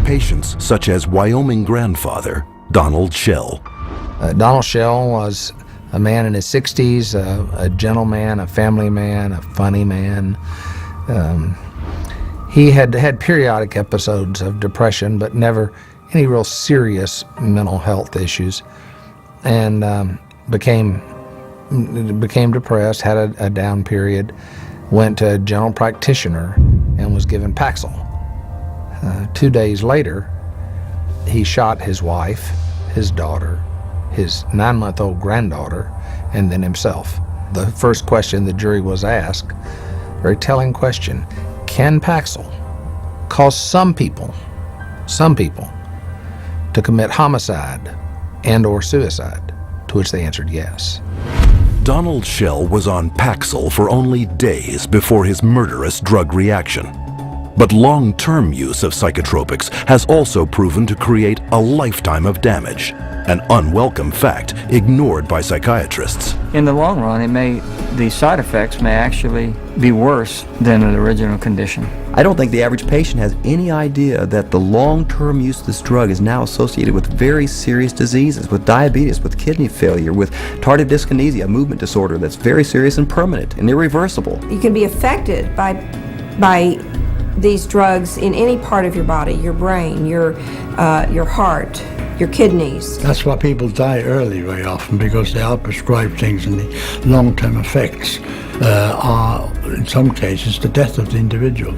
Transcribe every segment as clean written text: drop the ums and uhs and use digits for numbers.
patients such as Wyoming grandfather Donald Schell. Donald Schell was a man in his 60s, a gentleman, a family man, a funny man. He had had periodic episodes of depression, but never any real serious mental health issues, and became depressed, had a down period, went to a general practitioner and was given Paxil. 2 days later, he shot his wife, his daughter, his 9-month-old granddaughter, and then himself. The first question the jury was asked, very telling question, can Paxil cause some people to commit homicide and or suicide? To which they answered yes. Donald Schell was on Paxil for only days before his murderous drug reaction. But long-term use of psychotropics has also proven to create a lifetime of damage, an unwelcome fact ignored by psychiatrists. In the long run, the side effects may actually be worse than the original condition. I don't think the average patient has any idea that the long-term use of this drug is now associated with very serious diseases, with diabetes, with kidney failure, with tardive dyskinesia, a movement disorder that's very serious and permanent and irreversible. You can be affected by these drugs in any part of your body, your brain, your heart, your kidneys. That's why people die early very often, because they are prescribed things, and the long-term effects are, in some cases, the death of the individual.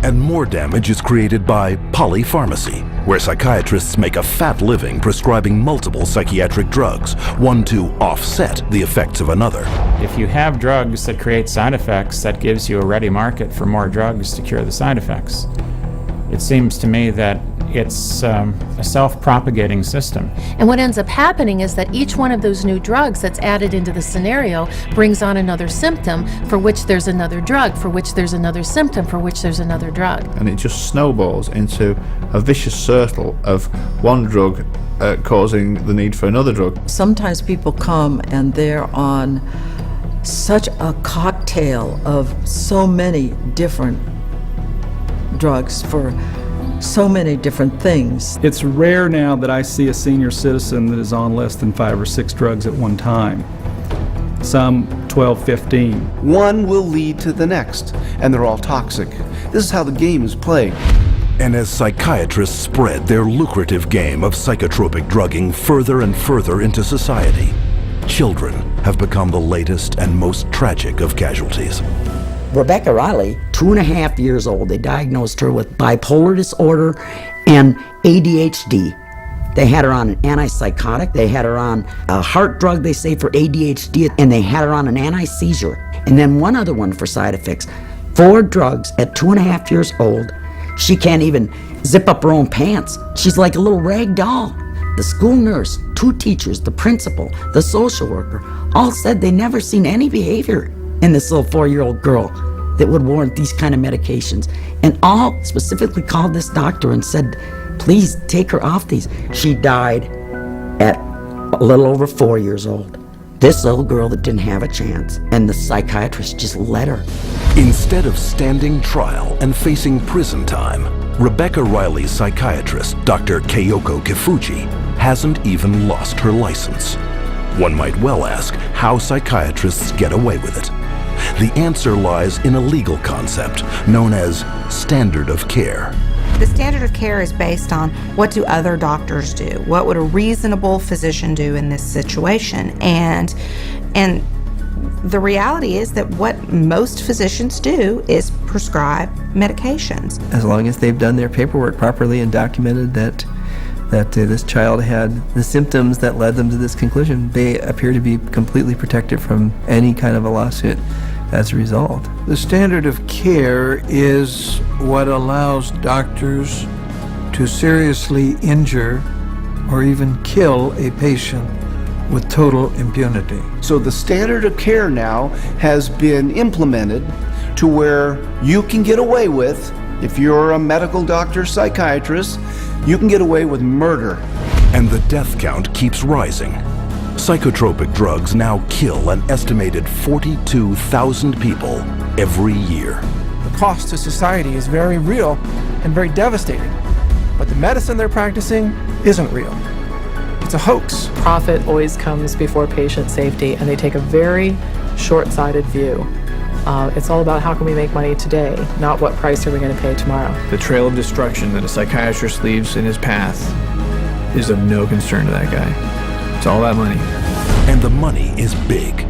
And more damage is created by polypharmacy, where psychiatrists make a fat living prescribing multiple psychiatric drugs, one to offset the effects of another. If you have drugs that create side effects, that gives you a ready market for more drugs to cure the side effects. It seems to me that it's a self-propagating system. And what ends up happening is that each one of those new drugs that's added into the scenario brings on another symptom for which there's another drug, for which there's another symptom, for which there's another drug. And it just snowballs into a vicious circle of one drug causing the need for another drug. Sometimes people come and they're on such a cocktail of so many different drugs for so many different things. It's rare now that I see a senior citizen that is on less than 5 or 6 drugs at one time. Some 12, 15. One will lead to the next, and they're all toxic. This is how the game is played. And as psychiatrists spread their lucrative game of psychotropic drugging further and further into society, children have become the latest and most tragic of casualties. Rebecca Riley, 2.5 years old, they diagnosed her with bipolar disorder and ADHD. They had her on an antipsychotic, they had her on a heart drug, they say, for ADHD, and they had her on an anti-seizure. And then one other one for side effects. 4 drugs at 2.5 years old. She can't even zip up her own pants. She's like a little rag doll. The school nurse, 2 teachers, the principal, the social worker, all said they never seen any behavior in this little 4-year-old girl that would warrant these kind of medications. And all specifically called this doctor and said, please take her off these. She died at a little over 4 years old. This little girl that didn't have a chance, and the psychiatrist just let her. Instead of standing trial and facing prison time, Rebecca Riley's psychiatrist, Dr. Keiko Kifuji, hasn't even lost her license. One might well ask how psychiatrists get away with it. The answer lies in a legal concept known as standard of care. The standard of care is based on what do other doctors do? What would a reasonable physician do in this situation? And the reality is that what most physicians do is prescribe medications. As long as they've done their paperwork properly and documented that this child had the symptoms that led them to this conclusion, they appear to be completely protected from any kind of a lawsuit as a result. The standard of care is what allows doctors to seriously injure or even kill a patient with total impunity. So the standard of care now has been implemented to where you can get away with, if you're a medical doctor, psychiatrist, you can get away with murder. And the death count keeps rising. Psychotropic drugs now kill an estimated 42,000 people every year. The cost to society is very real and very devastating. but the medicine they're practicing isn't real. It's a hoax. Profit always comes before patient safety, and they take a very short-sighted view. It's all about how can we make money today, not what price are we going to pay tomorrow. The trail of destruction that a psychiatrist leaves in his path is of no concern to that guy. It's all that money. And the money is big.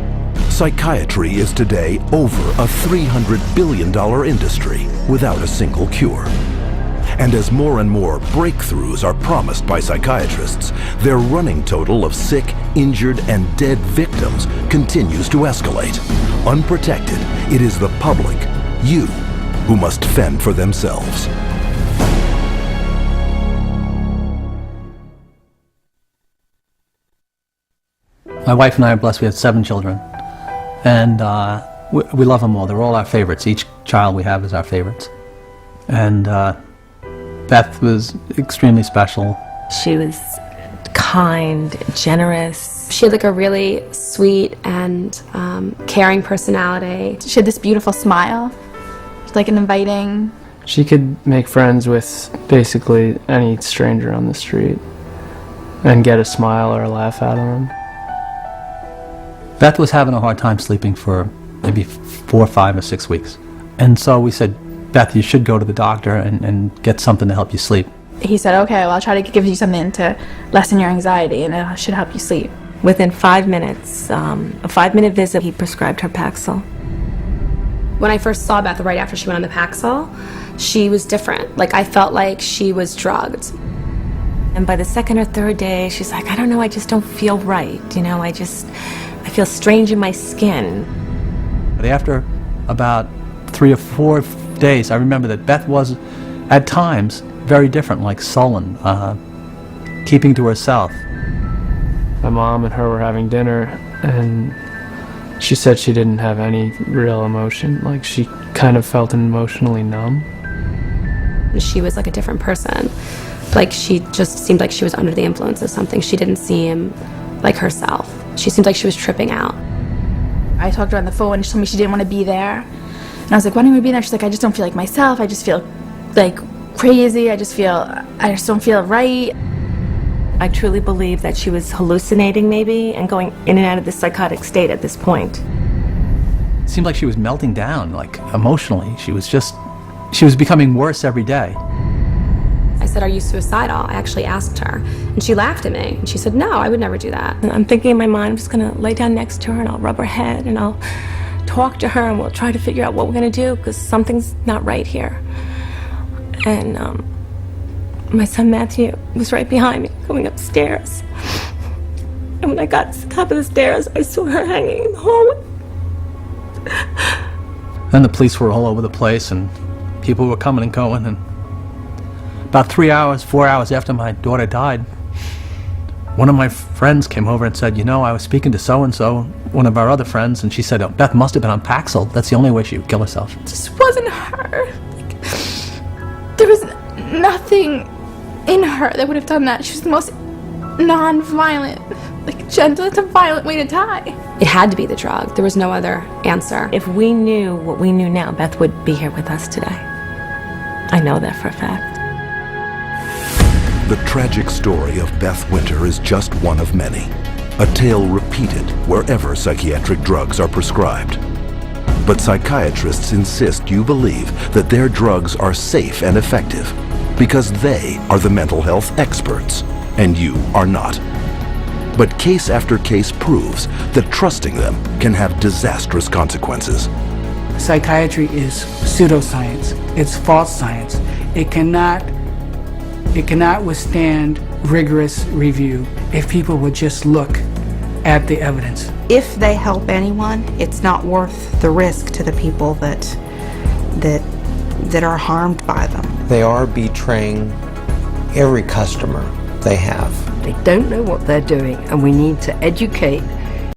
Psychiatry is today over a $300 billion industry without a single cure. And as more and more breakthroughs are promised by psychiatrists, their running total of sick, injured, and dead victims continues to escalate. Unprotected, it is the public, you, who must fend for themselves. My wife and I are blessed. We had 7 children, and we love them all. They're all our favorites. Each child we have is our favorites. And Beth was extremely special. She was kind, generous. She had like a really sweet and caring personality. She had this beautiful smile, like an inviting. She could make friends with basically any stranger on the street and get a smile or a laugh out of them. Beth was having a hard time sleeping for maybe 4, 5, or 6 weeks. And so we said, Beth, you should go to the doctor and get something to help you sleep. He said, okay, well, I'll try to give you something to lessen your anxiety, and it should help you sleep. Within 5 minutes, a 5-minute visit, he prescribed her Paxil. When I first saw Beth right after she went on the Paxil, she was different. Like, I felt like she was drugged. And by the 2nd or 3rd day, she's like, I don't know, I just don't feel right. You know, I feel strange in my skin. But after about 3 or 4 days, I remember that Beth was, at times, very different, like sullen, keeping to herself. My mom and her were having dinner, and she said she didn't have any real emotion. Like, she kind of felt emotionally numb. She was like a different person. Like, she just seemed like she was under the influence of something. She didn't seem like herself. She seemed like she was tripping out. I talked to her on the phone, and she told me she didn't want to be there. And I was like, why don't you be there? She's like, I just don't feel like myself. I just feel like crazy. I just don't feel right. I truly believe that she was hallucinating maybe and going in and out of this psychotic state at this point. It seemed like she was melting down, like emotionally. She was becoming worse every day. I said, are you suicidal? I actually asked her. And she laughed at me. And she said, no, I would never do that. And I'm thinking in my mind, I'm just going to lay down next to her and I'll rub her head and I'll talk to her and we'll try to figure out what we're going to do because something's not right here. And my son Matthew was right behind me going upstairs. And when I got to the top of the stairs, I saw her hanging in the hallway. Then the police were all over the place and people were coming and going. And about 3 hours, 4 hours after my daughter died, one of my friends came over and said, you know, I was speaking to so-and-so, one of our other friends, and she said, oh, Beth must have been on Paxil. That's the only way she would kill herself. It just wasn't her. There was nothing in her that would have done that. She was the most non-violent, like gentle. It's a violent way to die. It had to be the drug. There was no other answer. If we knew what we knew now, Beth would be here with us today. I know that for a fact. The tragic story of Beth Winter is just one of many, a tale repeated wherever psychiatric drugs are prescribed. But psychiatrists insist you believe that their drugs are safe and effective because they are the mental health experts and you are not. But case after case proves that trusting them can have disastrous consequences. Psychiatry is pseudoscience. It's false science. It cannot withstand rigorous review if people would just look at the evidence. If they help anyone, it's not worth the risk to the people that are harmed by them. They are betraying every customer they have. They don't know what they're doing, and we need to educate